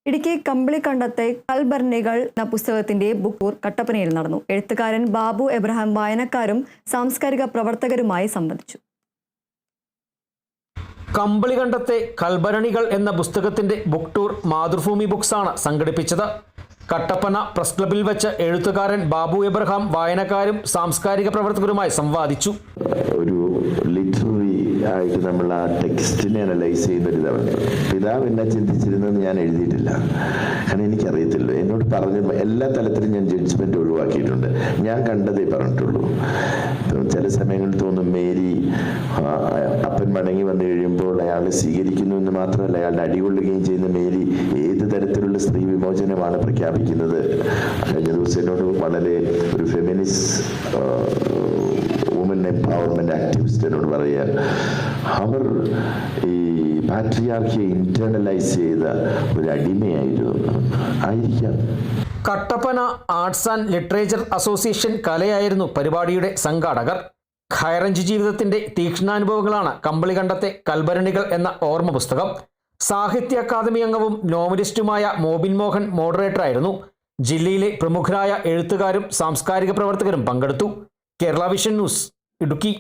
ഇടുക്കി കമ്പിളിക്കണ്ടത്തെ കൽഭരണികൾ എന്ന പുസ്തകത്തിന്റെ book tour കട്ടപ്പനയിൽ നടന്നു. എഴുത്തുകാരൻ ബാബു എബ്രഹാം വായനക്കാരും സാംസ്കാരിക പ്രവർത്തകരുമായി സംബന്ധിച്ചു. കമ്പിളിക്കണ്ടത്തെ കൽഭരണികൾ എന്ന പുസ്തകത്തിന്റെ ബുക്ക് ടൂർ മാതൃഭൂമി ബുക്സ് ആണ് സംഘടിപ്പിച്ചത്. കട്ടപ്പന പ്രസ് ക്ലബിൽ വെച്ച് എഴുത്തുകാരൻ ബാബു എബ്രഹാം വായനക്കാരും സാംസ്കാരിക പ്രവർത്തകരുമായി സംവാദിച്ചു. ഒരു ലിറ്റററി ആയിട്ട് നമ്മൾ ആ ടെക്സ്റ്റിനെ അനലൈസ് ചെയ്യുന്നൊരു ഇതാണ്. പിതാവ് എന്നെ ചിന്തിച്ചിരുന്നെന്ന് ഞാൻ എഴുതിയിട്ടില്ല, കാരണം എനിക്കറിയത്തില്ല. എന്നോട് പറഞ്ഞ എല്ലാ തലത്തിലും ഞാൻ ജഡ്ജ്മെന്റ് ഒഴിവാക്കിയിട്ടുണ്ട്. ഞാൻ കണ്ടതേ പറഞ്ഞിട്ടുള്ളൂ. ചില സമയങ്ങളിൽ തോന്നും മേരി അപ്പൻ മടങ്ങി വന്നു കഴിയുമ്പോൾ അയാൾ സ്വീകരിക്കുന്നു എന്ന് മാത്രമല്ല, അയാളുടെ അടികൊള്ളുകയും ചെയ്യുന്ന മേരി ഏത് തരത്തിലുള്ള സ്ത്രീ വിമോചനമാണ് പ്രഖ്യാപിക്കുന്നത്. കഴിഞ്ഞ ദിവസം എന്നോട് വളരെ ഒരു ഫെമിനിസ്റ്റ് വുമൻ എംപവർമെന്റ് ആക്ടിവിസ്റ്റ് എന്നോട് പറയാൻ, അവർ ഈ പാട്രിയാർക്കിയെ ഇന്റേണലൈസ് ചെയ്ത ഒരു അടിമയായിരുന്നു. ആയിരിക്കാം. Kattappana arts and literature association കലയായിരുന്നു പരിപാടിയുടെ സംഘാടകർ. ഹൈറേഞ്ച് ജീവിതത്തിന്റെ തീക്ഷ്ണാനുഭവങ്ങളാണ് കമ്പിളിക്കണ്ടത്തെ കൽഭരണികൾ എന്ന ഓർമ്മ പുസ്തകം. സാഹിത്യ അക്കാദമി അംഗവും നോവലിസ്റ്റുമായ മോബിൻ മോഹൻ മോഡറേറ്ററായിരുന്നു. ജില്ലയിലെ പ്രമുഖരായ എഴുത്തുകാരും സാംസ്കാരിക പ്രവർത്തകരും പങ്കെടുത്തു. Kerala vision news, Idukki.